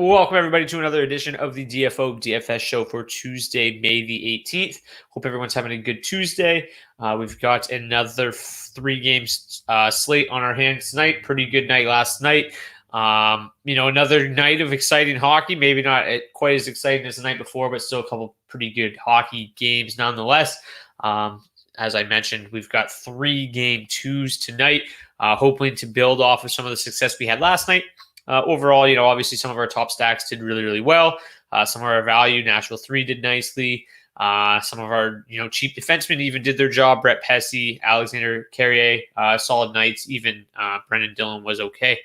Welcome, everybody, to another edition of the DFO DFS show for Tuesday, May the 18th. Hope everyone's having a good Tuesday. We've got another 3 games slate on our hands tonight. Pretty good night last night. Another night of exciting hockey. Maybe not quite as exciting as the night before, but still a couple pretty good hockey games nonetheless. As I mentioned, we've got 3 game 2s tonight, hoping to build off of some of the success we had last night. Overall, obviously some of our top stacks did really, really well. Some of our value, Nashville 3 did nicely. Some of our, cheap defensemen even did their job. Brett Pesce, Alexander Carrier, solid nights. Even Brendan Dillon was okay.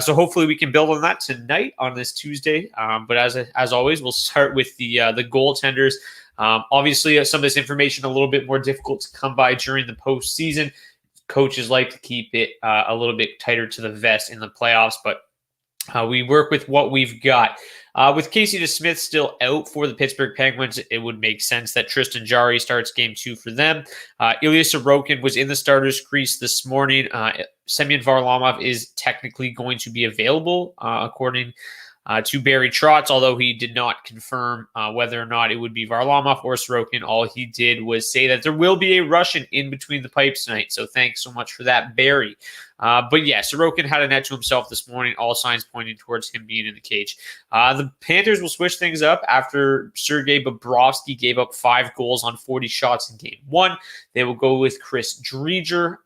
So hopefully we can build on that tonight on this Tuesday. But as always, we'll start with the goaltenders. Obviously, some of this information a little bit more difficult to come by during the postseason. Coaches like to keep it a little bit tighter to the vest in the playoffs, but we work with what we've got. With Casey DeSmith still out for the Pittsburgh Penguins, it would make sense that Tristan Jarry starts game 2 for them. Ilya Sorokin was in the starters crease this morning. Semyon Varlamov is technically going to be available, according to Barry Trotz, although he did not confirm whether or not it would be Varlamov or Sorokin. All he did was say that there will be a Russian in between the pipes tonight. So thanks so much for that, Barry. But yeah, Sorokin had a net to himself this morning, all signs pointing towards him being in the cage. The Panthers will switch things up after Sergei Bobrovsky gave up 5 goals on 40 shots in game 1. They will go with Chris Driedger,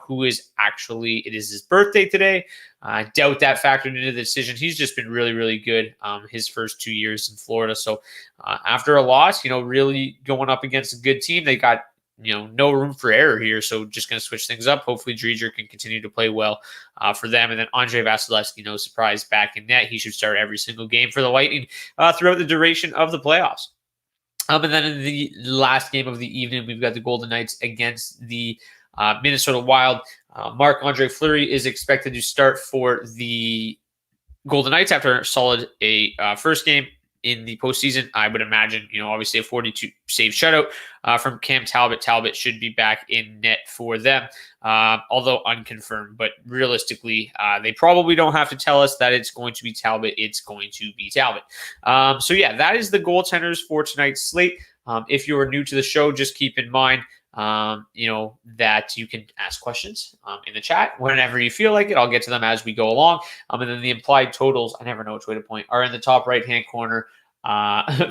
who is actually, it is his birthday today. I doubt that factored into the decision. He's just been really, really good his first 2 years in Florida. So after a loss, really going up against a good team, they got no room for error here. So just going to switch things up. Hopefully Driedger can continue to play well for them. And then Andrei Vasilevsky, no surprise, back in net. He should start every single game for the Lightning throughout the duration of the playoffs. And then in the last game of the evening, we've got the Golden Knights against the Minnesota Wild. Marc-Andre Fleury is expected to start for the Golden Knights after a solid first game in the postseason. I would imagine, obviously a 42 save shutout from Cam Talbot. Talbot should be back in net for them, although unconfirmed. But realistically, they probably don't have to tell us that it's going to be Talbot. It's going to be Talbot. So yeah, that is the goaltenders for tonight's slate. If you are new to the show, just keep in mind, that you can ask questions in the chat whenever you feel like it. I'll get to them as we go along. And then the implied totals, I never know which way to point, are in the top right-hand corner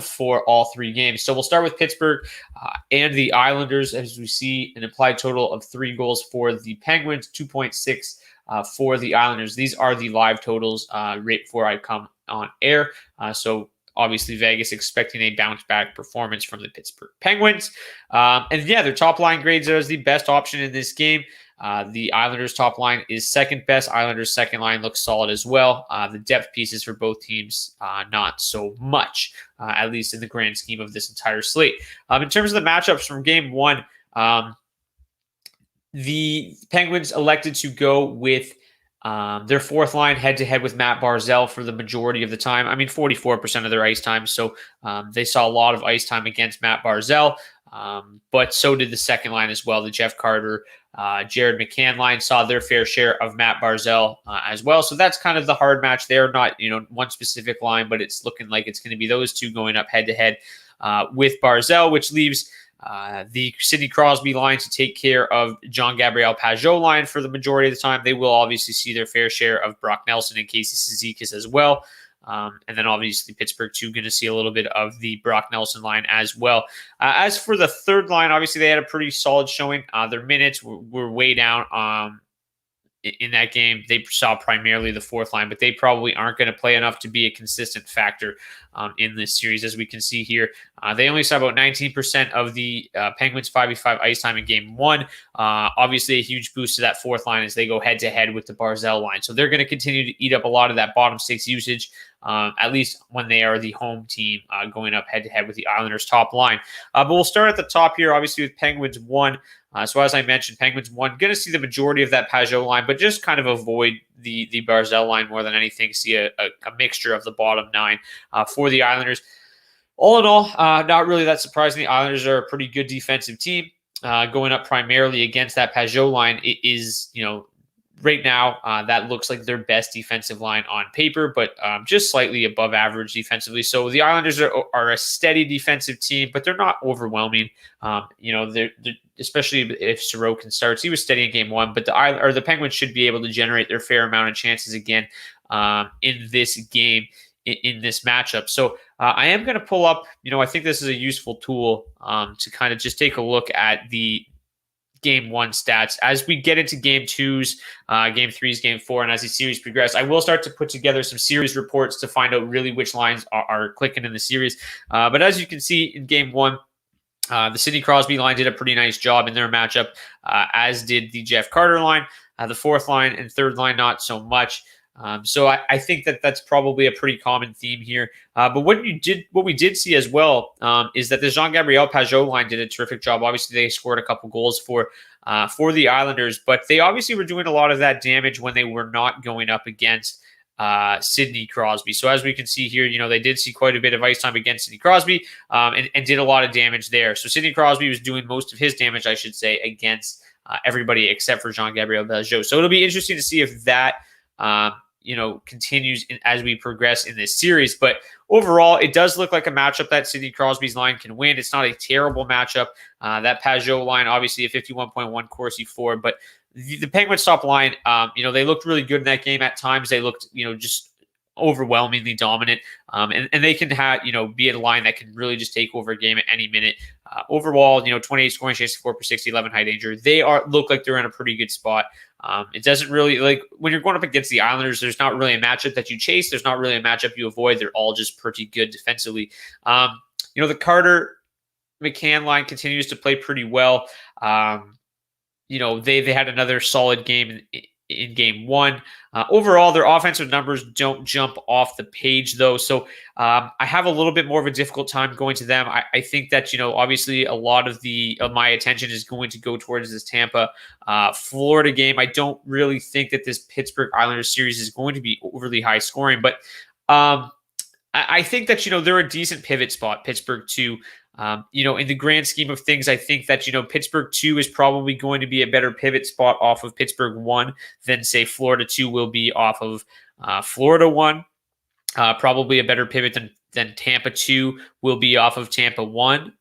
for all 3 games. So we'll start with Pittsburgh and the Islanders, as we see an implied total of 3 goals for the Penguins, 2.6 for the Islanders. These are the live totals right before I come on air. So obviously, Vegas expecting a bounce-back performance from the Pittsburgh Penguins. And yeah, their top-line grades are the best option in this game. The Islanders' top line is second best. Islanders' second line looks solid as well. The depth pieces for both teams, not so much, at least in the grand scheme of this entire slate. In terms of the matchups from game 1, the Penguins elected to go with their fourth line head-to-head with Matt Barzal for the majority of the time. 44% of their ice time. So they saw a lot of ice time against Matt Barzal, but so did the second line as well. The Jeff Carter, Jared McCann line saw their fair share of Matt Barzal as well. So that's kind of the hard match there. Not one specific line, but it's looking like it's going to be those two going up head-to-head with Barzal, which leaves the Sidney Crosby line to take care of John Gabriel Pajot line for the majority of the time. They will obviously see their fair share of Brock Nelson and Casey Cizikas as well. And then obviously Pittsburgh too going to see a little bit of the Brock Nelson line as well. As for the third line, obviously they had a pretty solid showing. Their minutes were way down in that game. They saw primarily the fourth line, but they probably aren't going to play enough to be a consistent factor in this series, as we can see here. They only saw about 19% of the Penguins' 5v5 ice time in game 1. Obviously, a huge boost to that fourth line as they go head-to-head with the Barzal line. So they're going to continue to eat up a lot of that bottom 6 usage, at least when they are the home team going up head-to-head with the Islanders' top line. But we'll start at the top here, obviously, with Penguins 1. So as I mentioned, Penguins 1, going to see the majority of that Pajot line, but just kind of avoid the Barzal line more than anything. See a mixture of the bottom 9 for the Islanders. All in all, not really that surprising. The Islanders are a pretty good defensive team. Going up primarily against that Pajot line, it is, right now, that looks like their best defensive line on paper, but just slightly above average defensively. So the Islanders are a steady defensive team, but they're not overwhelming. They're especially if Sorokin starts. He was steady in game one, but the Penguins should be able to generate their fair amount of chances again in this game, in this matchup. So I am going to pull up, I think this is a useful tool to kind of just take a look at the game one stats as we get into game twos, game threes, game four, and as the series progress. I will start to put together some series reports to find out really which lines are clicking in the series. But as you can see in game one, the Sidney Crosby line did a pretty nice job in their matchup, as did the Jeff Carter line. The fourth line and third line, not so much. So I think that's probably a pretty common theme here. But what we did see as well is that the Jean-Gabriel Pageau line did a terrific job. Obviously, they scored a couple goals for the Islanders, but they obviously were doing a lot of that damage when they were not going up against Sidney Crosby. So as we can see here, they did see quite a bit of ice time against Sidney Crosby and did a lot of damage there. So Sidney Crosby was doing most of his damage, I should say, against everybody except for Jean-Gabriel Pageau. So it'll be interesting to see if that continues as we progress in this series. But overall, it does look like a matchup that Sidney Crosby's line can win. It's not a terrible matchup. That Pageau line, obviously a 51.1 Corsi 4, but the Penguins top line, they looked really good in that game. At times they looked, just overwhelmingly dominant. And they can have, be a line that can really just take over a game at any minute. Overall, 28 scoring chances, 4 per 60, 11 high danger. They look like they're in a pretty good spot. It doesn't really, like, when you're going up against the Islanders, there's not really a matchup that you chase. There's not really a matchup you avoid. They're all just pretty good defensively. The Carter McCann line continues to play pretty well. They had another solid game in game one. Overall, their offensive numbers don't jump off the page, though. So I have a little bit more of a difficult time going to them. I think that, obviously a lot of my attention is going to go towards this Tampa Florida game. I don't really think that this Pittsburgh Islanders series is going to be overly high scoring, but I think that, they're a decent pivot spot, Pittsburgh too. In the grand scheme of things, I think that, Pittsburgh 2 is probably going to be a better pivot spot off of Pittsburgh 1 than, say, Florida 2 will be off of Florida 1. Probably a better pivot than Tampa 2 will be off of Tampa 1.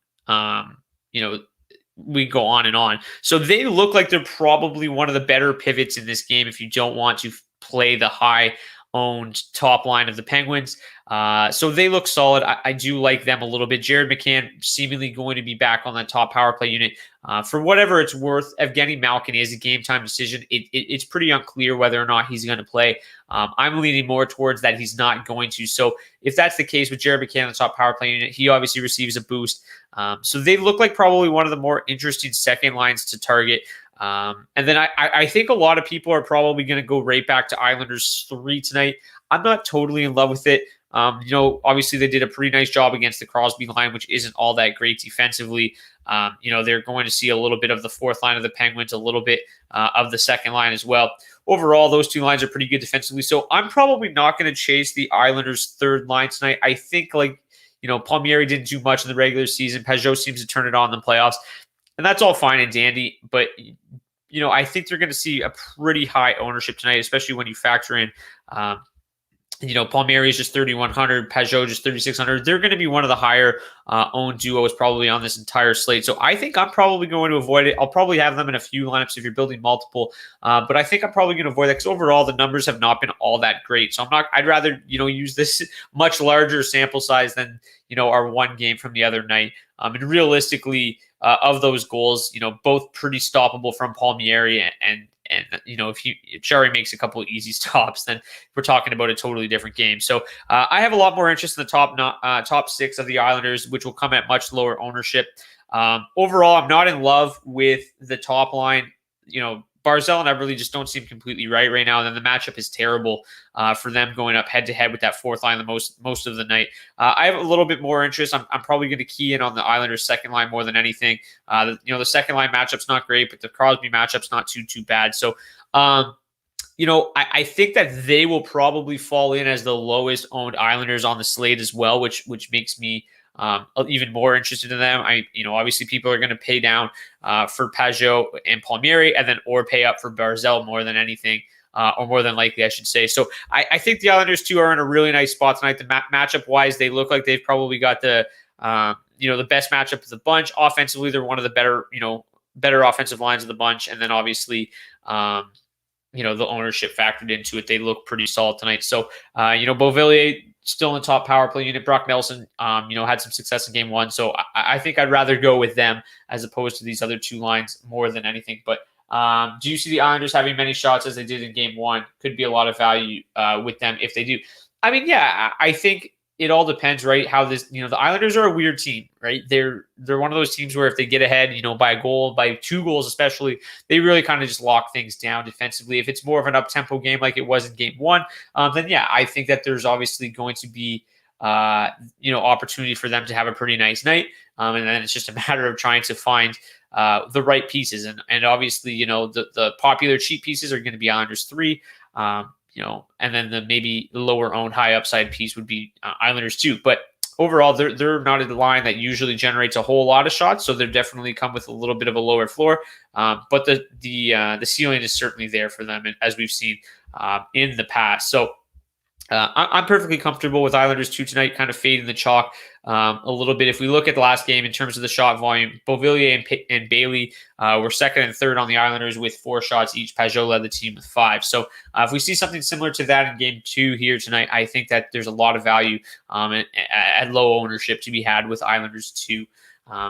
We go on and on. So they look like they're probably one of the better pivots in this game if you don't want to play the high-owned top line of the Penguins. So they look solid. I do like them a little bit. Jared McCann seemingly going to be back on that top power play unit. For whatever it's worth, Evgeny Malkin is a game-time decision. It's pretty unclear whether or not he's going to play. I'm leaning more towards that he's not going to. So if that's the case with Jared McCann on the top power play unit, he obviously receives a boost. So they look like probably one of the more interesting second lines to target. And then I think a lot of people are probably going to go right back to Islanders 3 tonight. I'm not totally in love with it. Obviously they did a pretty nice job against the Crosby line, which isn't all that great defensively. They're going to see a little bit of the fourth line of the Penguins, a little bit of the second line as well. Overall, those two lines are pretty good defensively. So I'm probably not going to chase the Islanders' third line tonight. I think, Palmieri didn't do much in the regular season. Pageau seems to turn it on in the playoffs. And that's all fine and dandy. But, I think they're going to see a pretty high ownership tonight, especially when you factor in Palmieri is just 3,100, Pageau just 3,600. They're going to be one of the higher owned duos probably on this entire slate. So I think I'm probably going to avoid it. I'll probably have them in a few lineups if you're building multiple. But I think I'm probably going to avoid that because overall the numbers have not been all that great. So I'd rather, use this much larger sample size than, our one game from the other night. And realistically, of those goals, both pretty stoppable from Palmieri and if Chari makes a couple of easy stops, then we're talking about a totally different game. So I have a lot more interest in the top 6 of the Islanders, which will come at much lower ownership. Overall, I'm not in love with the top line. Barzal and Eberle just don't seem completely right now. And then the matchup is terrible for them going up head-to-head with that fourth line most of the night. I have a little bit more interest. I'm probably going to key in on the Islanders' second line more than anything. The second line matchup's not great, but the Crosby matchup's not too bad. So I think that they will probably fall in as the lowest owned Islanders on the slate as well, which makes me even more interested in them. Obviously people are going to pay down for Pajot and Palmieri, and then or pay up for Barzell more than anything. Or more than likely, I should say. So I think the Islanders too are in a really nice spot tonight. The matchup wise, they look like they've probably got the best matchup of the bunch. Offensively, they're one of the better offensive lines of the bunch, and then obviously, the ownership factored into it. They look pretty solid tonight. So Beauvillier still in the top power play unit. Brock Nelson, had some success in game one. So I think I'd rather go with them as opposed to these other two lines more than anything. But do you see the Islanders having many shots as they did in game one? Could be a lot of value with them if they do. I mean, yeah, I think it all depends, right? How this, the Islanders are a weird team, right? They're one of those teams where if they get ahead, by a goal, by 2 goals especially, they really kind of just lock things down defensively. If it's more of an up-tempo game like it was in game one, then yeah, I think that there's obviously going to be opportunity for them to have a pretty nice night. And then it's just a matter of trying to find the right pieces. And obviously, the popular cheap pieces are going to be Islanders 3. And then the maybe lower owned high upside piece would be Islanders 2. But overall, they're not a line that usually generates a whole lot of shots, so they definitely come with a little bit of a lower floor. But the ceiling is certainly there for them, as we've seen in the past. So I'm perfectly comfortable with Islanders 2 tonight, kind of fading the chalk a little bit. If we look at the last game in terms of the shot volume, Beauvillier and Bailey were second and third on the Islanders with 4 shots each. Pajot led the team with 5. So if we see something similar to that in game 2 here tonight, I think that there's a lot of value at low ownership to be had with Islanders 2.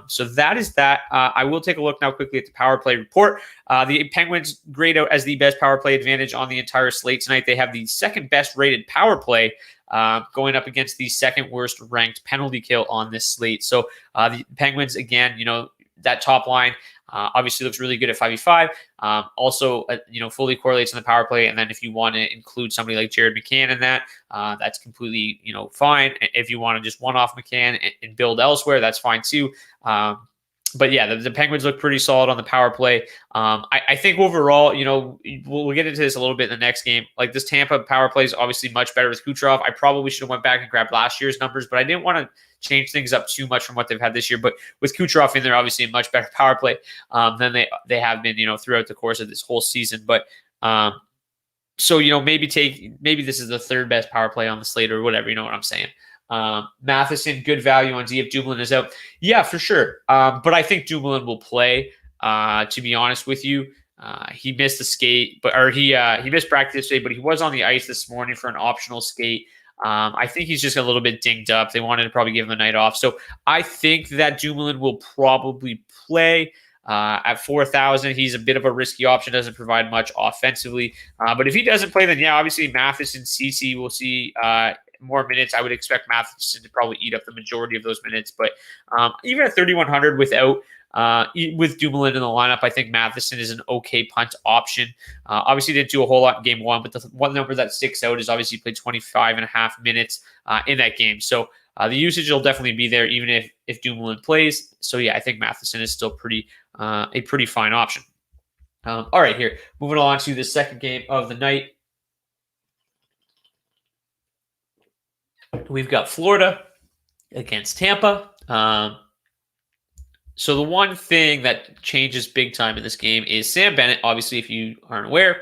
So that is that. I will take a look now quickly at the power play report. The Penguins grade out as the best power play advantage on the entire slate tonight. They have the second best rated power play going up against the second worst ranked penalty kill on this slate. So the Penguins, again, that top line obviously looks really good at 5v5. Also, fully correlates in the power play. And then if you want to include somebody like Jared McCann in that, that's completely, fine. If you want to just one-off McCann and build elsewhere, that's fine too. But yeah, the Penguins look pretty solid on the power play. I think overall, we'll get into this a little bit in the next game. Like this Tampa power play is obviously much better with Kucherov. I probably should have went back and grabbed last year's numbers, but I didn't want to change things up too much from what they've had this year. But with Kucherov in there, obviously a much better power play than they have been, throughout the course of this whole season. But so maybe this is the third best power play on the slate or whatever. You know what I'm saying? Matheson, good value on D if Dumoulin is out. Yeah, for sure. But I think Dumoulin will play. To be honest with you, he missed the skate, he missed practice today, but he was on the ice this morning for an optional skate. I think he's just a little bit dinged up. They wanted to probably give him a night off, so I think that Dumoulin will probably play. At 4,000, he's a bit of a risky option, doesn't provide much offensively. But if he doesn't play, then yeah, obviously Matheson, CC will see more minutes. I would expect Matheson to probably eat up the majority of those minutes. But even at 3,100 with Dumoulin in the lineup, I think Matheson is an okay punt option. Obviously didn't do a whole lot in game one, but the one number that sticks out is obviously he played 25 and a half minutes in that game. So the usage will definitely be there even if Dumoulin plays. So yeah, I think Matheson is still a pretty fine option. All right, here, moving on to the second game of the night. We've got Florida against Tampa. So the one thing that changes big time in this game is Sam Bennett, obviously, if you aren't aware,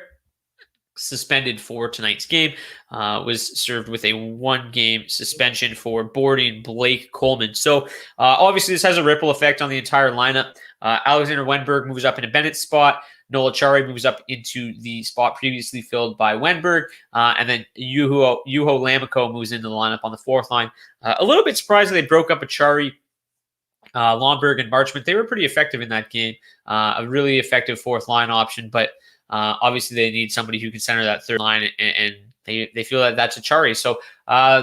suspended for tonight's game, was served with a 1-game suspension for boarding Blake Coleman. So obviously this has a ripple effect on the entire lineup. Alexander Wenberg moves up into Bennett's spot. Noel Acciari moves up into the spot previously filled by Wenberg. And then Juho Lammikko moves into the lineup on the 4th line. A little bit surprised that they broke up Acciari, Lomberg, and Marchment. They were pretty effective in that game. A really effective 4th line option, but obviously they need somebody who can center that 3rd line, and they feel that that's Acciari. So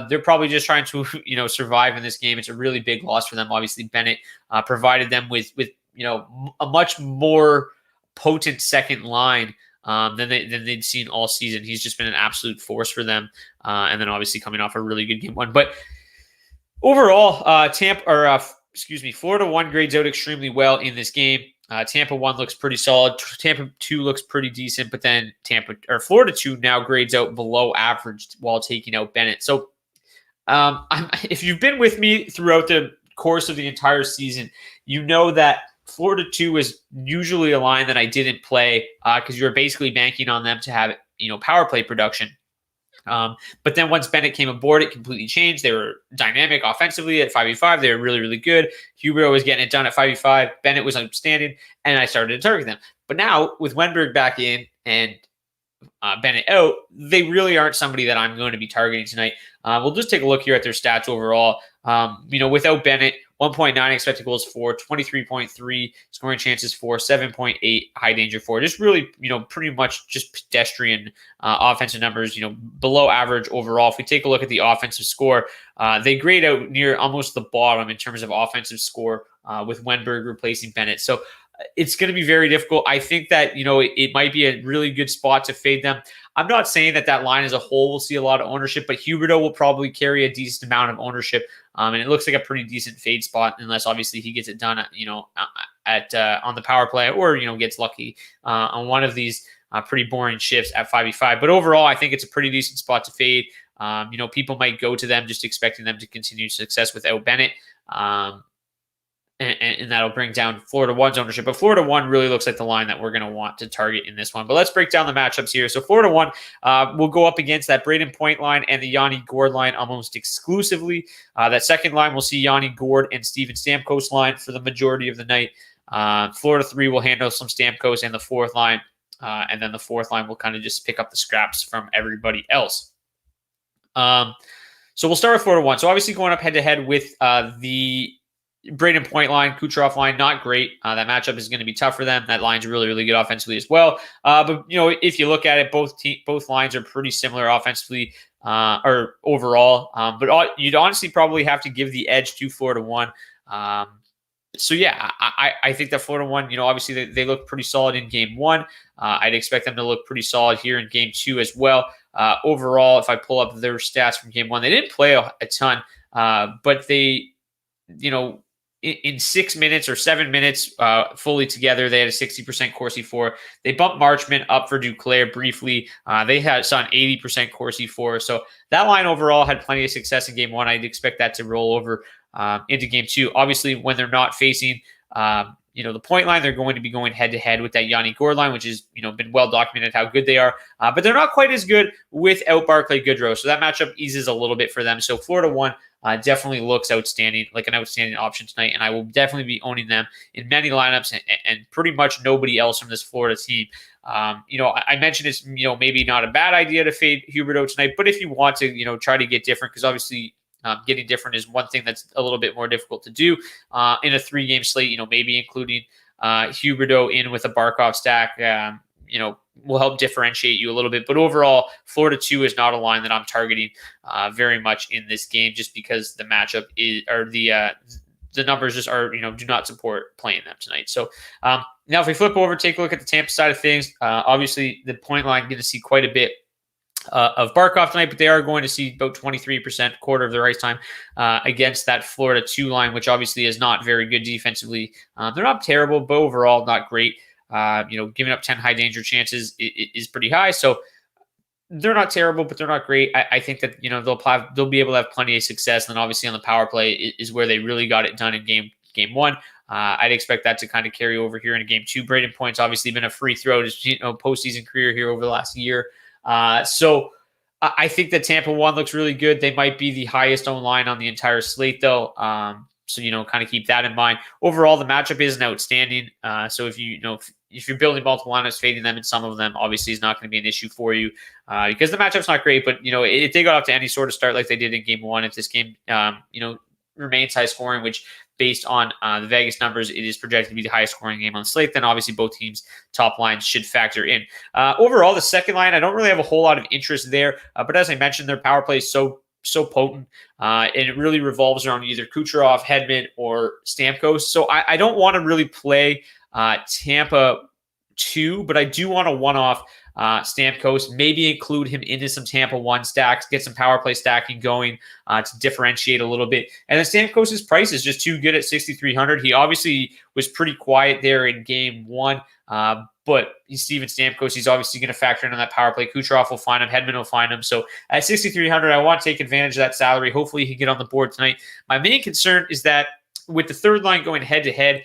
they're probably just trying to survive in this game. It's a really big loss for them. Obviously Bennett provided them with a much more potent second line than they'd seen all season. He's just been an absolute force for them, and then obviously coming off a really good game one. But overall, Florida 1 grades out extremely well in this game. Tampa 1 looks pretty solid. Tampa 2 looks pretty decent, but then Florida 2 now grades out below average while taking out Bennett. So if you've been with me throughout the course of the entire season, you know that Florida 2 is usually a line that I didn't play because you were basically banking on them to have power play production. But then once Bennett came aboard, it completely changed. They were dynamic offensively at 5v5. They were really, really good. Huberdeau was getting it done at 5v5. Bennett was outstanding, and I started to target them. But now with Wenberg back in and Bennett out, they really aren't somebody that I'm going to be targeting tonight. We'll just take a look here at their stats overall. Without Bennett, 1.9 expected goals for, 23.3 scoring chances for, 7.8 high danger for. Just really, pretty much just pedestrian offensive numbers, below average overall. If we take a look at the offensive score, they grade out near almost the bottom in terms of offensive score with Wenberg replacing Bennett. So it's going to be very difficult. I think that, it might be a really good spot to fade them. I'm not saying that line as a whole will see a lot of ownership, but Huberdeau will probably carry a decent amount of ownership. And it looks like a pretty decent fade spot, unless obviously he gets it done, on the power play or, gets lucky on one of these pretty boring shifts at 5v5. But overall, I think it's a pretty decent spot to fade. People might go to them just expecting them to continue success without Bennett. And that'll bring down Florida 1's ownership. But Florida 1 really looks like the line that we're going to want to target in this one. But let's break down the matchups here. So Florida 1 will go up against that Braden Point line and the Yanni Gourde line almost exclusively. That second line will see Yanni Gourde and Steven Stamkos line for the majority of the night. Florida 3 will handle some Stamkos and the fourth line. And then the fourth line will kind of just pick up the scraps from everybody else. So we'll start with Florida 1. So obviously going up head-to-head with the Braden Point line, Kucherov line, not great. That matchup is going to be tough for them. That line's really, really good offensively as well. But if you look at it, both lines are pretty similar offensively or overall. But you'd honestly probably have to give the edge to Florida 1. So yeah, I think that Florida 1, obviously they look pretty solid in game 1. I'd expect them to look pretty solid here in game 2 as well. Overall, if I pull up their stats from game 1, they didn't play a ton, but they, in 6 minutes or 7 minutes fully together, they had a 60% Corsi for. They bumped Marchment up for Duclair briefly. They saw an 80% Corsi for. So that line overall had plenty of success in game 1. I'd expect that to roll over into game 2. Obviously, when they're not facing the point line, they're going to be going head-to-head with that Yanni Gourde line, which is, been well documented how good they are. But they're not quite as good without Barclay Goodrow. So that matchup eases a little bit for them. So Florida 1 definitely looks outstanding, like an outstanding option tonight. And I will definitely be owning them in many lineups and pretty much nobody else from this Florida team. I mentioned it's, maybe not a bad idea to fade Huberdeau tonight, but if you want to, try to get different, because obviously getting different is one thing that's a little bit more difficult to do in a 3-game slate, maybe including Huberdeau in with a Barkov stack, will help differentiate you a little bit. But overall, Florida 2 is not a line that I'm targeting very much in this game, just because the matchup is, or the numbers just are, do not support playing them tonight. So now if we flip over, take a look at the Tampa side of things, obviously the point line going to see quite a bit of Barkov tonight, but they are going to see about 23%, quarter of their ice time against that Florida 2 line, which obviously is not very good defensively. They're not terrible, but overall not great. Giving up 10 high danger chances is pretty high. So they're not terrible, but they're not great. I think that, they'll be able to have plenty of success. And then obviously on the power play is where they really got it done in game 1. I'd expect that to kind of carry over here in game 2. Braden Point's obviously been a free throw to postseason career here over the last year. So I think that Tampa 1 looks really good. They might be the highest owned line on the entire slate though. So, kind of keep that in mind. Overall, the matchup isn't outstanding. So if if you're building multiple lineups, fading them in some of them obviously is not going to be an issue for you because the matchup's not great. But, if they got off to any sort of start like they did in game 1, if this game, remains high scoring, which based on the Vegas numbers, it is projected to be the highest scoring game on the slate, then obviously both teams' top lines should factor in. Overall, the second line, I don't really have a whole lot of interest there. But as I mentioned, their power play is so potent, and it really revolves around either Kucherov, Hedman, or Stamkos. So I don't want to really play Tampa 2, but I do want to one-off Stamkos. Maybe include him into some Tampa 1 stacks, get some power play stacking going to differentiate a little bit. And then Stamkos' price is just too good at 6,300. He obviously was pretty quiet there in game 1. But he's Steven Stamkos. He's obviously going to factor in on that power play. Kucherov will find him. Hedman will find him. So at 6,300, I want to take advantage of that salary. Hopefully he can get on the board tonight. My main concern is that with the third line going head-to-head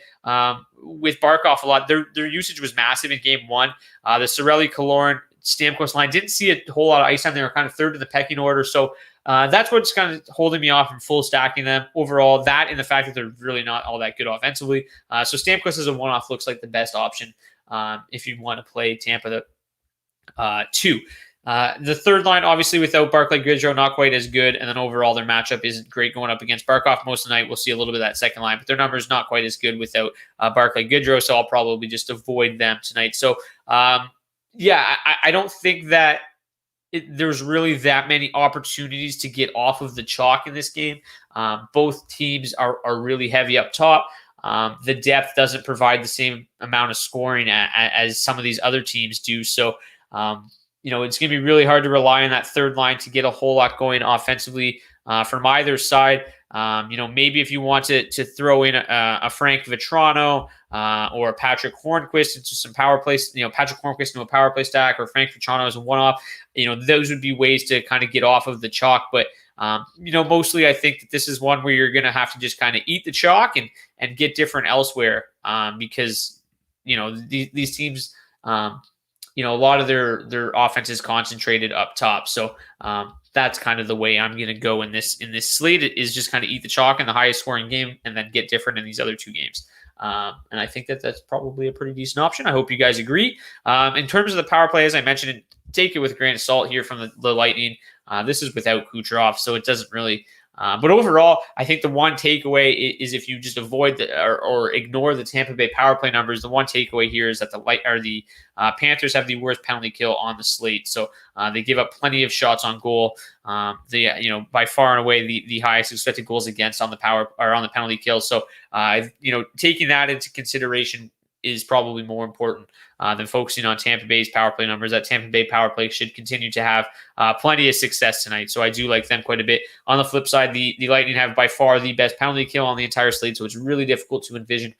with Barkov a lot, their usage was massive in game 1. The Cirelli, Killorn, Stamkos line didn't see a whole lot of ice time. They were kind of third in the pecking order. So that's what's kind of holding me off from full stacking them overall. That and the fact that they're really not all that good offensively. So Stamkos as a one-off looks like the best option if you want to play Tampa 2. The third line, obviously, without Barclay Goodrow, not quite as good. And then overall, their matchup isn't great going up against Barkov most of the night. We'll see a little bit of that second line, but their numbers not quite as good without Barclay Goodrow. So I'll probably just avoid them tonight. So, I don't think that there's really that many opportunities to get off of the chalk in this game. Both teams are really heavy up top. The depth doesn't provide the same amount of scoring as some of these other teams do. So, it's going to be really hard to rely on that third line to get a whole lot going offensively from either side. Maybe if you want to throw in a Frank Vetrano or Patrick Hornquist into some power plays, Patrick Hornquist into a power play stack or Frank Vetrano as a one-off, those would be ways to kind of get off of the chalk. But, mostly I think that this is one where you're going to have to just kind of eat the chalk and get different elsewhere because, these teams, a lot of their offense is concentrated up top. So that's kind of the way I'm going to go in this slate. It is just kind of eat the chalk in the highest scoring game and then get different in these other two games. And I think that's probably a pretty decent option. I hope you guys agree. In terms of the power play, as I mentioned, take it with a grain of salt here from the Lightning. This is without Kucherov, so it doesn't really. But overall, I think the one takeaway is if you just avoid or ignore the Tampa Bay power play numbers, the one takeaway here is that the Panthers have the worst penalty kill on the slate. So they give up plenty of shots on goal. They by far and away the highest expected goals against on the power or on the penalty kill. So taking that into consideration is probably more important than focusing on Tampa Bay's power play numbers. That Tampa Bay power play should continue to have plenty of success tonight. So I do like them quite a bit. On the flip side, the Lightning have by far the best penalty kill on the entire slate. So it's really difficult to envision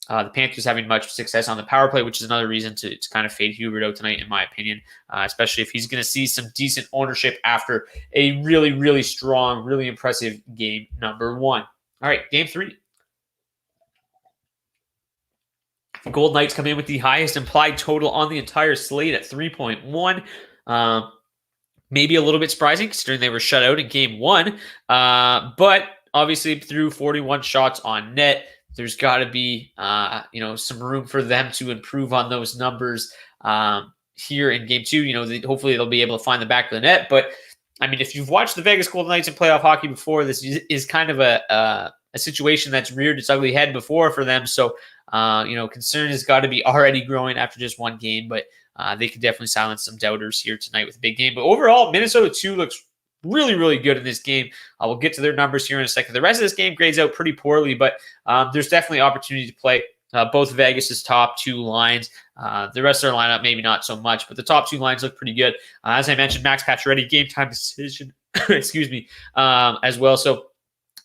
the Panthers having much success on the power play, which is another reason to kind of fade Huberdeau tonight, in my opinion, especially if he's going to see some decent ownership after a really, really strong, really impressive game number 1. All right, game 3. Gold Knights come in with the highest implied total on the entire slate at 3.1. Maybe a little bit surprising considering they were shut out in game 1. But obviously through 41 shots on net, there's got to be some room for them to improve on those numbers here in game 2. Hopefully they'll be able to find the back of the net. But I mean, if you've watched the Vegas Golden Knights in playoff hockey before, this is kind of a situation that's reared its ugly head before for them. So, concern has got to be already growing after just one game, but they could definitely silence some doubters here tonight with a big game. But overall, Minnesota 2 looks really, really good in this game. We'll get to their numbers here in a second. The rest of this game grades out pretty poorly, but there's definitely opportunity to play both Vegas's top 2 lines. The rest of their lineup, maybe not so much, but the top 2 lines look pretty good. As I mentioned, Max Pacioretty, game time decision, as well. So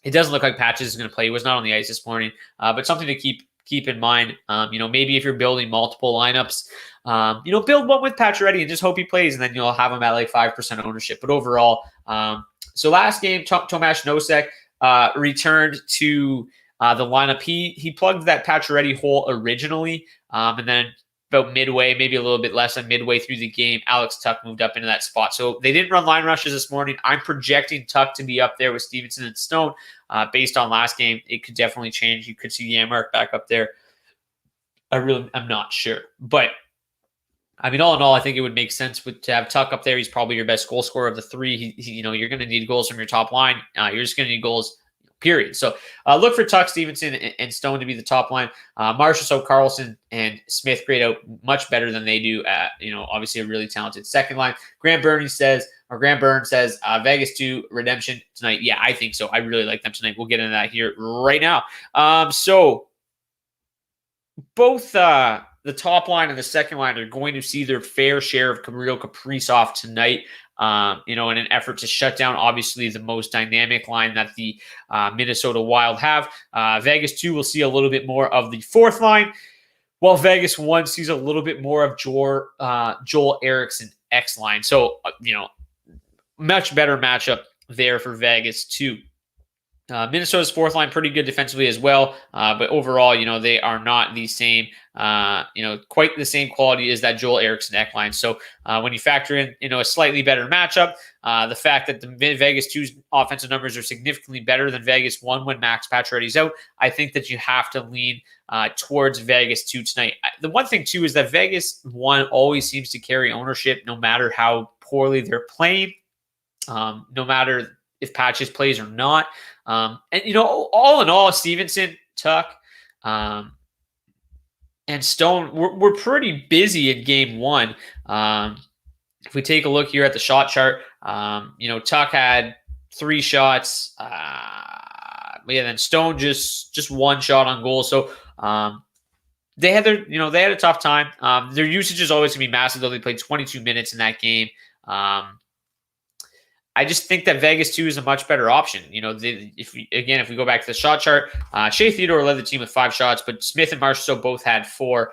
it doesn't look like Patches is going to play. He was not on the ice this morning, but something to keep in mind. Maybe if you're building multiple lineups, build one with Pacioretty and just hope he plays, and then you'll have him at like 5% ownership. But overall, so last game, Tomáš Nosek returned to the lineup. He plugged that Pacioretty hole originally, and then about midway, maybe a little bit less than midway through the game, Alex Tuch moved up into that spot. So they didn't run line rushes this morning. I'm projecting Tuch to be up there with Stevenson and Stone. Based on last game, it could definitely change. You could see Janmark back up there. I'm not sure. But, I mean, all in all, I think it would make sense to have Tuch up there. He's probably your best goal scorer of the 3. You're going to need goals from your top line. You're just going to need goals, period. So look for Tuch, Stevenson, and Stone to be the top line. Marchessault, Carlson, and Smith grade out much better than they do at, obviously a really talented second line. Grant Burns says, Vegas 2 redemption tonight. Yeah, I think so. I really like them tonight. We'll get into that here right now. So both the top line and the second line are going to see their fair share of real Kaprizov tonight. In an effort to shut down, obviously, the most dynamic line that the Minnesota Wild have. Vegas 2 will see a little bit more of the fourth line, while Vegas 1 sees a little bit more of Joel Eriksson X line. So, much better matchup there for Vegas 2. Minnesota's fourth line pretty good defensively as well, but overall, they are not the same, quite the same quality as that Joel Eriksson Ek line. So when you factor in, a slightly better matchup, the fact that the Vegas 2's offensive numbers are significantly better than Vegas 1 when Max Pacioretty's out, I think that you have to lean towards Vegas 2 tonight. The one thing too is that Vegas 1 always seems to carry ownership, no matter how poorly they're playing, no matter if Patches plays or not. All in all, Stevenson, Tuch, and Stone were pretty busy in game 1. If we take a look here at the shot chart, Tuch had 3 shots. Then Stone just 1 shot on goal. So they had they had a tough time. Their usage is always going to be massive, though. They played 22 minutes in that game. I just think that Vegas 2 is a much better option. If we go back to the shot chart, Shea Theodore led the team with 5 shots, but Smith and Marchessault both had 4.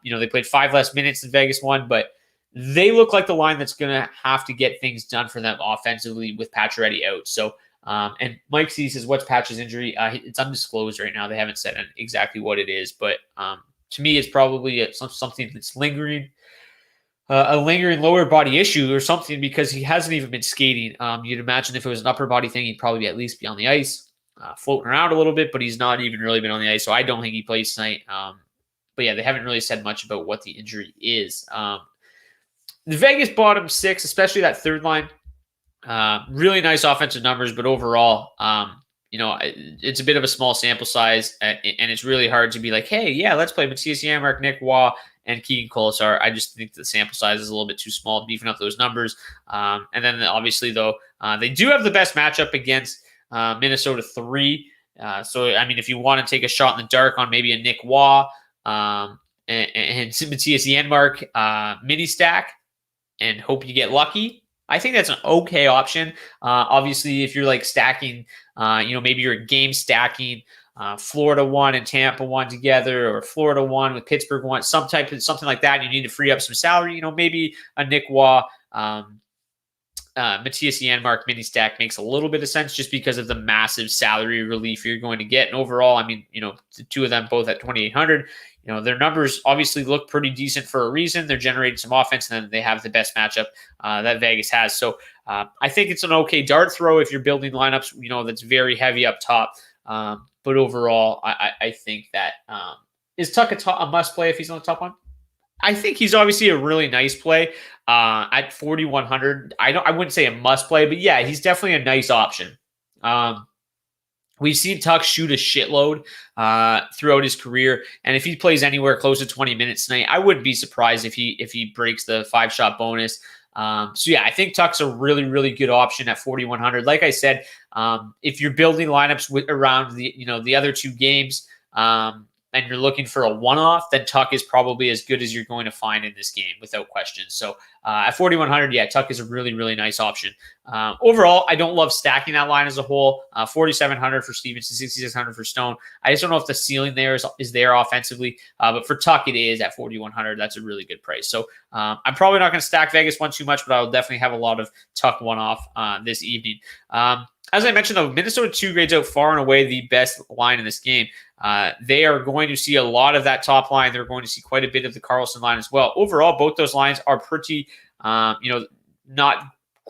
They played 5 less minutes than Vegas 1, but they look like the line that's going to have to get things done for them offensively with Pacioretty out. So, and Mike C says, what's Patch's injury? It's undisclosed right now. They haven't said exactly what it is, but to me, it's probably something that's lingering. A lingering lower body issue or something, because he hasn't even been skating. You'd imagine if it was an upper body thing, he'd probably at least be on the ice, floating around a little bit, but he's not even really been on the ice, so I don't think he plays tonight. But yeah, they haven't really said much about what the injury is. The Vegas bottom 6, especially that third line, really nice offensive numbers, but overall, it's a bit of a small sample size, and it's really hard to be like, hey, yeah, let's play Matthias Janmark, Nick Waugh, and Keegan Colasar. I just think the sample size is a little bit too small, beefing up those numbers. And then obviously, though, they do have the best matchup against Minnesota 3. So, if you want to take a shot in the dark on maybe a Nick Waugh and Matthias Janmark mini stack and hope you get lucky, I think that's an okay option. Obviously, if you're like stacking, maybe you're game stacking Florida 1 and Tampa 1 together, or Florida 1 with Pittsburgh 1, something like that, and you need to free up some salary, maybe a Nick Waugh, Matthias Janmark mini stack makes a little bit of sense just because of the massive salary relief you're going to get. And overall, the 2 of them both at 2,800, their numbers obviously look pretty decent for a reason. They're generating some offense, and then they have the best matchup that Vegas has. So I think it's an okay dart throw if you're building lineups, that's very heavy up top. But overall, I think that is Tuch a must play if he's on the top one? I think he's obviously a really nice play at 4,100. I wouldn't say a must play, but yeah, he's definitely a nice option. We've seen Tuch shoot a shitload throughout his career, and if he plays anywhere close to 20 minutes tonight, I wouldn't be surprised if he breaks the 5-shot bonus. So yeah, I think Tuch's a really, really good option at 4,100. Like I said, if you're building lineups around the other 2 games, and you're looking for a one-off, then Tuch is probably as good as you're going to find in this game without question. So at 4,100, yeah, Tuch is a really, really nice option. Overall, I don't love stacking that line as a whole. 4,700 for Stevenson, 6,600 for Stone. I just don't know if the ceiling there is there offensively, but for Tuch, it is at 4,100. That's a really good price. So I'm probably not going to stack Vegas 1 too much, but I'll definitely have a lot of Tuch one-off this evening. As I mentioned, though, Minnesota 2 grades out far and away the best line in this game. They are going to see a lot of that top line. They're going to see quite a bit of the Karlsson line as well. Overall, both those lines are pretty, not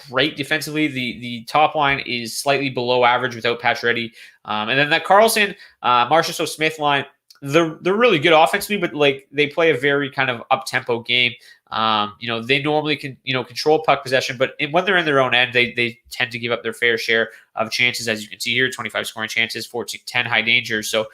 great defensively. The top line is slightly below average without Pacioretty. And then that Karlsson, Marchessault Smith line, they're really good offensively, but like they play a very kind of up-tempo game. They normally can, control puck possession, but when they're in their own end, they tend to give up their fair share of chances, as you can see here, 25 scoring chances, 10 high danger. So,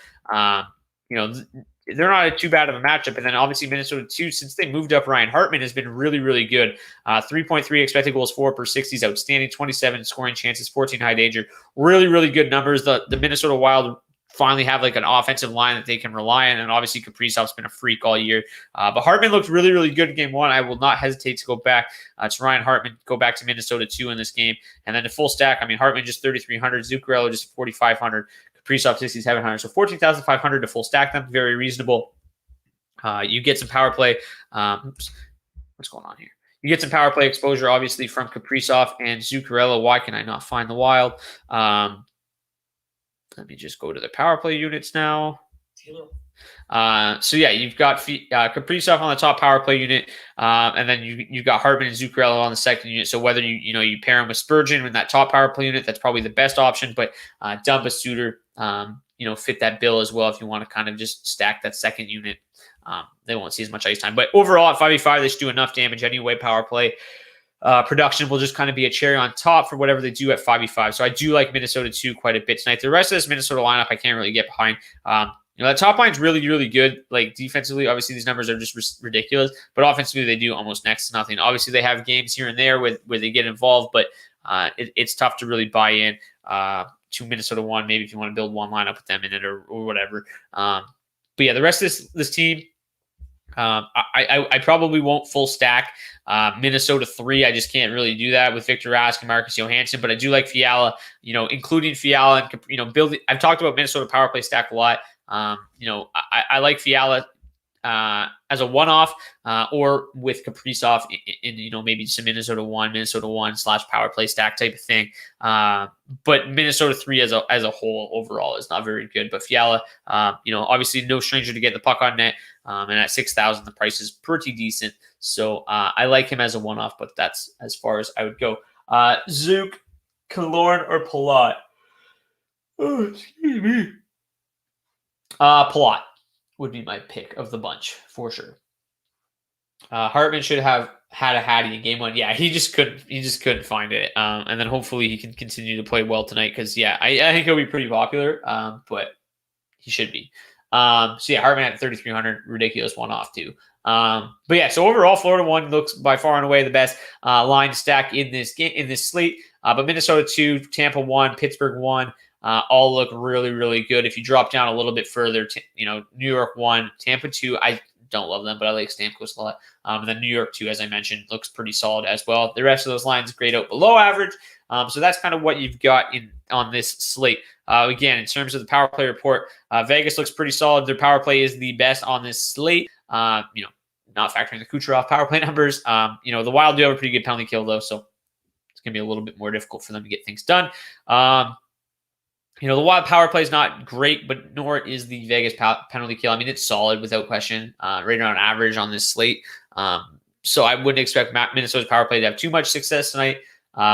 they're not too bad of a matchup. And then obviously Minnesota 2, since they moved up, Ryan Hartman has been really, really good. 3.3 expected goals for per 60 is outstanding, 27 scoring chances, 14 high danger. Really, really good numbers. The Minnesota Wild finally have like an offensive line that they can rely on. And obviously Kaprizov's been a freak all year. But Hartman looked really, really good in game one. I will not hesitate to go back to Ryan Hartman, go back to Minnesota 2 in this game. And then the full stack, I mean, Hartman just 3,300, Zuccarello just 4,500, Kaprizov 6,700. So 14,500 to full stack them. Very reasonable. You get some power play. What's going on here? You get some power play exposure, obviously, from Kaprizov and Zuccarello. Why can I not find the Wild? Let me just go to the power play units now. So yeah, you've got Kaprizov on the top power play unit, and then you've got Hartman and Zuccarello on the second unit. So whether you pair him with Spurgeon in that top power play unit, that's probably the best option. But dump a Suter, fit that bill as well if you want to kind of just stack that second unit. They won't see as much ice time. But overall, at 5v5, they should do enough damage anyway. Power play production will just kind of be a cherry on top for whatever they do at 5v5. So I do like Minnesota 2 quite a bit tonight. The rest of this Minnesota lineup, I can't really get behind. That top line's really, really good. Like defensively, obviously these numbers are just ridiculous. But offensively, they do almost next to nothing. Obviously, they have games here and there where they get involved, but it's tough to really buy in to Minnesota 1. Maybe if you want to build one lineup with them in it or whatever. But yeah, the rest of this team, I probably won't full stack Minnesota 3. I just can't really do that with Victor Rask and Marcus Johansson, but I do like Fiala, including Fiala and, building. I've talked about Minnesota power play stack a lot. I like Fiala as a one-off or with Kaprizov in maybe some Minnesota 1 / power play stack type of thing. But Minnesota 3 as a whole overall is not very good. But Fiala, obviously no stranger to get the puck on net. And at 6,000, the price is pretty decent. So I like him as a one-off, but that's as far as I would go. Zook, Killorn, or Palat? Oh, excuse me. Palat would be my pick of the bunch for sure. Hartman should have had a Hattie in game 1. Yeah, he just couldn't find it. And then hopefully he can continue to play well tonight because I think he'll be pretty popular. But he should be. So yeah, Hartman at 3,300, ridiculous one-off too. But yeah, so overall, Florida 1 looks by far and away the best line stack in this game, in this slate. But Minnesota 2, Tampa 1, Pittsburgh 1, all look really, really good. If you drop down a little bit further, New York 1, Tampa 2, I don't love them, but I like Stamkos a lot. And then New York 2, as I mentioned, looks pretty solid as well. The rest of those lines grade out below average. So that's kind of what you've got on this slate. Again, in terms of the power play report, Vegas looks pretty solid. Their power play is the best on this slate. Not factoring the Kucherov power play numbers. The Wild do have a pretty good penalty kill though, so it's going to be a little bit more difficult for them to get things done. The Wild power play is not great, but nor is the Vegas penalty kill. I mean, it's solid without question, right around average on this slate. So I wouldn't expect Minnesota's power play to have too much success tonight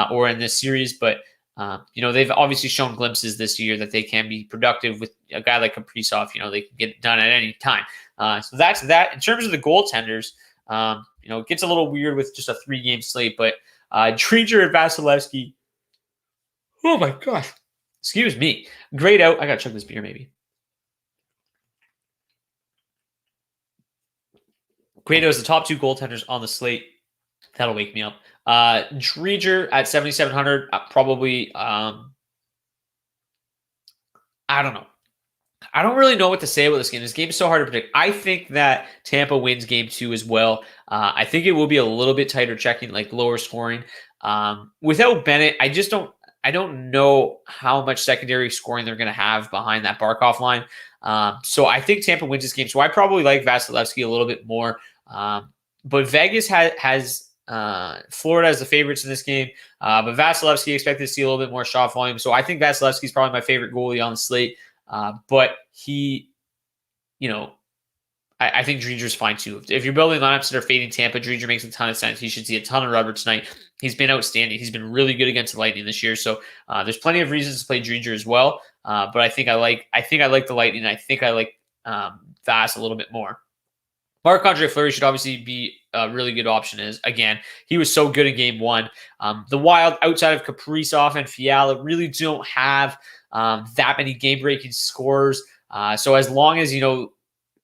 or in this series, but they've obviously shown glimpses this year that they can be productive with a guy like Kaprizov. They can get it done at any time. So that's that. In terms of the goaltenders, it gets a little weird with just a 3-game slate, but Driedger and Vasilevsky. Oh my gosh. Excuse me. Grayed out. I got to chug this beer maybe. Grayed out is the top 2 goaltenders on the slate. That'll wake me up. Driedger at 7,700. Probably, I don't know. I don't really know what to say about this game. This game is so hard to predict. I think that Tampa wins game 2 as well. I think it will be a little bit tighter checking, like lower scoring. Without Bennett, I don't know how much secondary scoring they're going to have behind that Barkov line. So I think Tampa wins this game. So I probably like Vasilevsky a little bit more. But Vegas has Florida as the favorites in this game. But Vasilevsky expected to see a little bit more shot volume. So I think Vasilevsky is probably my favorite goalie on the slate. But he, I think Driedger's fine too. If you're building lineups that are fading Tampa, Driedger makes a ton of sense. He should see a ton of rubber tonight. He's been outstanding. He's been really good against the Lightning this year. So there's plenty of reasons to play Driedger as well. But I think I like the Lightning. I think I like Vass a little bit more. Marc-Andre Fleury should obviously be a really good option. Again, he was so good in game 1. The Wild, outside of Kaprizov and Fiala, really don't have that many game-breaking scorers. So as long as,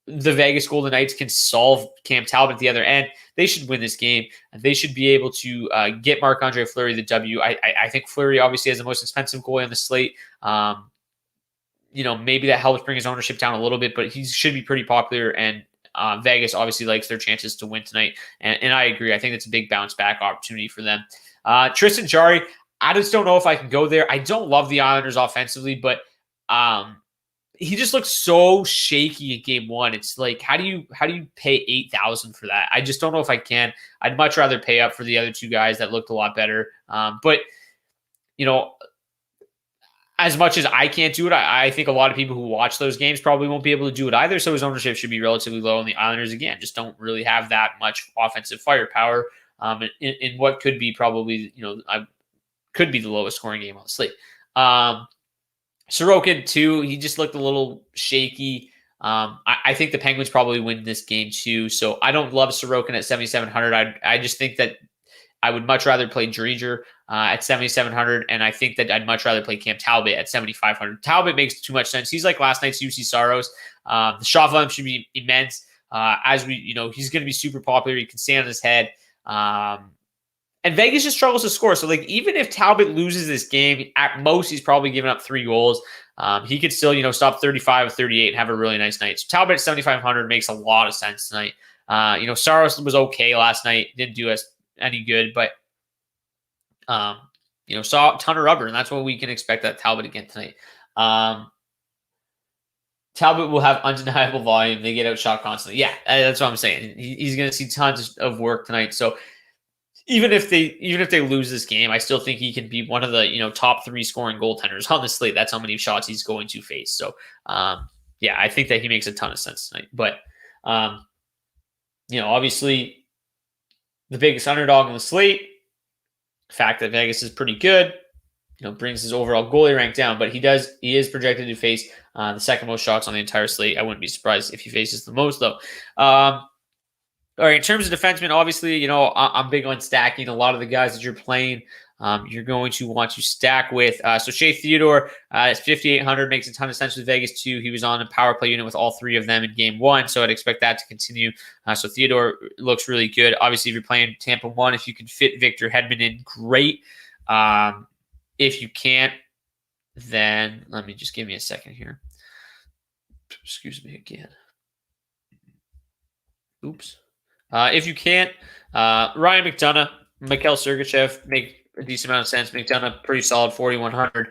the Vegas Golden Knights can solve Cam Talbot at the other end, they should win this game. They should be able to get Marc-Andre Fleury the W. I think Fleury obviously has the most expensive goalie on the slate. maybe that helps bring his ownership down a little bit, but he should be pretty popular. And Vegas obviously likes their chances to win tonight. And I agree. I think it's a big bounce back opportunity for them. Tristan Jarry, I just don't know if I can go there. I don't love the Islanders offensively, but he just looks so shaky in game one. It's like, how do you pay $8,000 for that? I just don't know if I can. I'd much rather pay up for the other two guys that looked a lot better. But as much as I can't do it, I think a lot of people who watch those games probably won't be able to do it either. So his ownership should be relatively low. And the Islanders, again, just don't really have that much offensive firepower in what could be probably, could be the lowest scoring game on the slate. Sorokin, too, he just looked a little shaky. I think the Penguins probably win this game, too. So I don't love Sorokin at 7,700. I just think that I would much rather play Dreger at 7,700, and I think that I'd much rather play Cam Talbot at 7,500. Talbot makes too much sense. He's like last night's UC Saros. The shot volume should be immense. He's going to be super popular. He can stand on his head. And Vegas just struggles to score. So, even if Talbot loses this game, at most he's probably giving up 3 goals. He could still, stop 35 of 38 and have a really nice night. So Talbot at 7,500 makes a lot of sense tonight. Saros was okay last night. Didn't do us any good, but saw a ton of rubber, and that's what we can expect at Talbot again tonight. Talbot will have undeniable volume. They get outshot constantly. Yeah, that's what I'm saying. He's going to see tons of work tonight. So even if they lose this game, I still think he can be one of the top 3 scoring goaltenders on the slate. That's how many shots he's going to face. So I think that he makes a ton of sense tonight. But obviously the biggest underdog on the slate. The fact that Vegas is pretty good, brings his overall goalie rank down, but he is projected to face the second most shots on the entire slate. I wouldn't be surprised if he faces the most, though. All right, in terms of defensemen, obviously, I'm big on stacking. A lot of the guys that you're playing, you're going to want to stack with. So Shea Theodore is 5,800, makes a ton of sense with Vegas too. He was on a power play unit with all 3 of them in game 1, so I'd expect that to continue. So Theodore looks really good. Obviously, if you're playing Tampa 1, if you can fit Victor Hedman in, great. If you can't, then let me just give me a second here. Excuse me again. Oops. If you can't, Ryan McDonough, Mikhail Sergachev make a decent amount of sense. McDonough, pretty solid, 4,100.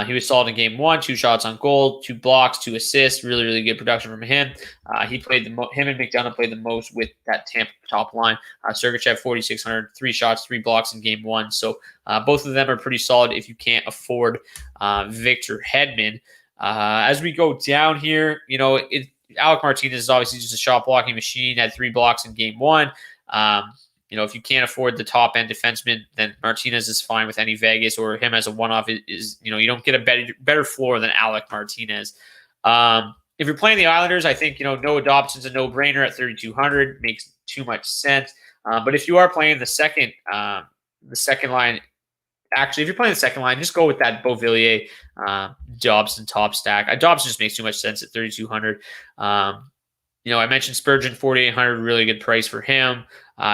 He was solid in game 1, 2 shots on goal, 2 blocks, 2 assists. Really, really good production from him. Him and McDonough played the most with that Tampa top line. Sergachev, 4,600, 3 shots, 3 blocks in game 1. So both of them are pretty solid if you can't afford Victor Hedman. As we go down here, Alec Martinez is obviously just a shot blocking machine, had 3 blocks in game 1. If you can't afford the top end defenseman, then Martinez is fine with any Vegas, or him as a one-off is you don't get a better floor than Alec Martinez. If you're playing the Islanders, I think, Noah Dobson's a no-brainer at 3,200, makes too much sense. But if you are playing the second line, actually, if you're playing the second line, just go with that Beauvillier, Dobson top stack. Dobson just makes too much sense at 3,200. I mentioned Spurgeon, 4,800, really good price for him.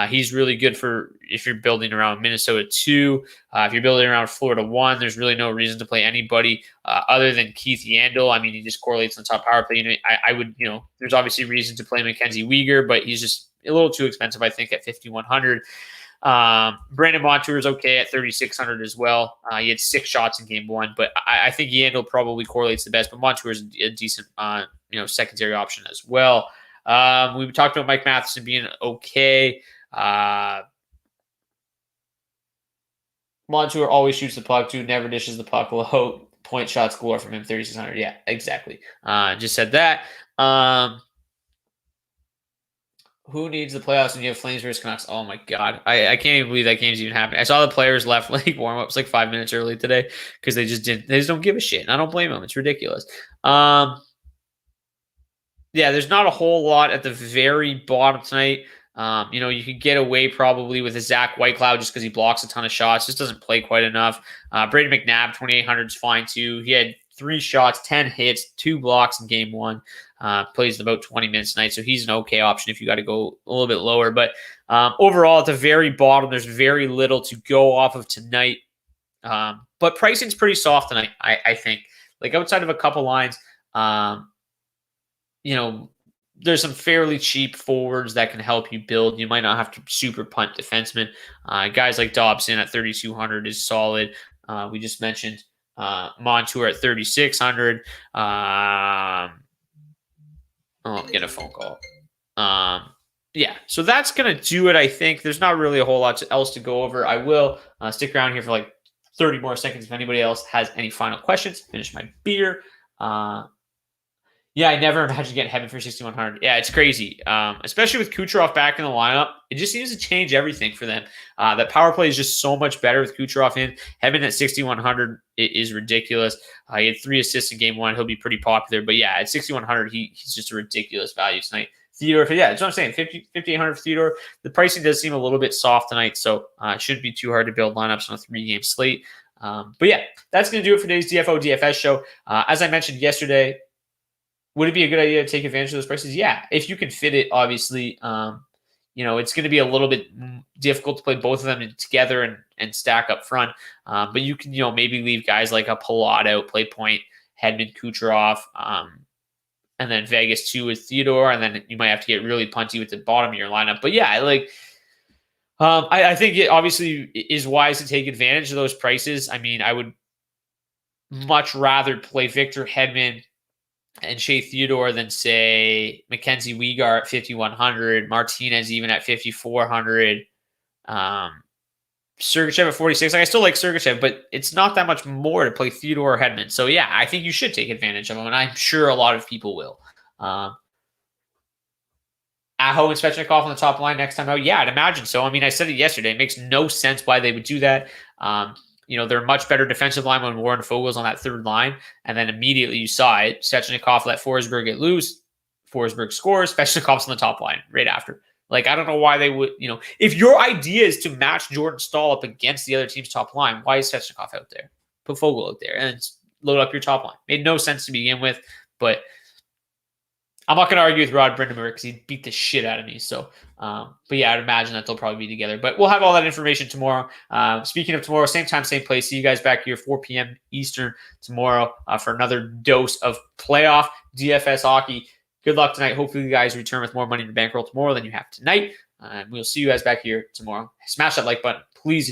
He's really good for if you're building around Minnesota 2. If you're building around Florida 1, there's really no reason to play anybody other than Keith Yandel. I mean, he just correlates on top power play. I would, there's obviously reason to play Mackenzie Weegar, but he's just a little too expensive, I think, at 5,100. Brandon Montour is okay at 3,600 as well. He had 6 shots in game 1, but I think Yandel probably correlates the best, but Montour is a decent, secondary option as well. We talked about Mike Matheson being okay. Montour always shoots the puck too, never dishes the puck low. Point shot score from him, 3,600. Yeah, exactly. Just said that. Who needs the playoffs when you have Flames versus Canucks? Oh my God. I can't even believe that game's even happening. I saw the players left warm-ups 5 minutes early today because they just don't give a shit. And I don't blame them. It's ridiculous. Yeah, there's not a whole lot at the very bottom tonight. You could get away probably with a Zach Whitecloud just because he blocks a ton of shots. Just doesn't play quite enough. Brady McNabb, 2,800 is fine too. He had 3 shots, 10 hits, 2 blocks in game 1. Plays about 20 minutes tonight, so he's an okay option if you got to go a little bit lower. But overall, at the very bottom, there's very little to go off of tonight. But pricing's pretty soft tonight, I think. Like outside of a couple lines, you know, there's some fairly cheap forwards that can help you build. You might not have to super punt defensemen. Guys like Dobson at 3,200 is solid. We just mentioned Montour at 3,600. I'll get a phone call. Yeah, so that's going to do it, I think. There's not really a whole lot else to go over. I will stick around here for like 30 more seconds if anybody else has any final questions. Finish my beer. Yeah, I never imagined getting Hedman for 6,100. Yeah, it's crazy. Especially with Kucherov back in the lineup. It just seems to change everything for them. That power play is just so much better with Kucherov in. Hedman at 6,100 is ridiculous. He had 3 assists in game 1. He'll be pretty popular. But yeah, at 6,100, he's just a ridiculous value tonight. Theodore, yeah, that's what I'm saying. 5,800 for Theodore. The pricing does seem a little bit soft tonight, so it shouldn't be too hard to build lineups on a 3-game slate. But yeah, that's going to do it for today's DFO DFS show. As I mentioned yesterday, would it be a good idea to take advantage of those prices? Yeah, if you can fit it, obviously. It's going to be a little bit difficult to play both of them together and stack up front. But you can, maybe leave guys like a Palat out, play point, Hedman, Kucherov, and then Vegas 2 with Theodore, and then you might have to get really punty with the bottom of your lineup. But yeah, I think it obviously is wise to take advantage of those prices. I mean, I would much rather play Victor Hedman and Shea Theodore than, say, Mackenzie Weegar at 5,100, Martinez even at 5,400, Sergachev at 46. I still like Sergachev, but it's not that much more to play Theodore or Hedman. So yeah, I think you should take advantage of them, and I'm sure a lot of people will. Aho and Svechnikov on the top line next time out. Yeah, I'd imagine so. I mean, I said it yesterday. It makes no sense why they would do that. They're much better defensive line when Warren Fogel's on that third line. And then immediately you saw it. Svechnikov let Forsberg get loose. Forsberg scores. Svechnikov's on the top line right after. I don't know why they would, if your idea is to match Jordan Staal up against the other team's top line, why is Svechnikov out there? Put Fogel out there and load up your top line. Made no sense to begin with, but I'm not going to argue with Rod Brind'Amour because he beat the shit out of me. So, but yeah, I'd imagine that they'll probably be together. But we'll have all that information tomorrow. Speaking of tomorrow, same time, same place. See you guys back here 4 p.m. Eastern tomorrow for another dose of playoff DFS hockey. Good luck tonight. Hopefully you guys return with more money in your bankroll tomorrow than you have tonight. And we'll see you guys back here tomorrow. Smash that like button, please.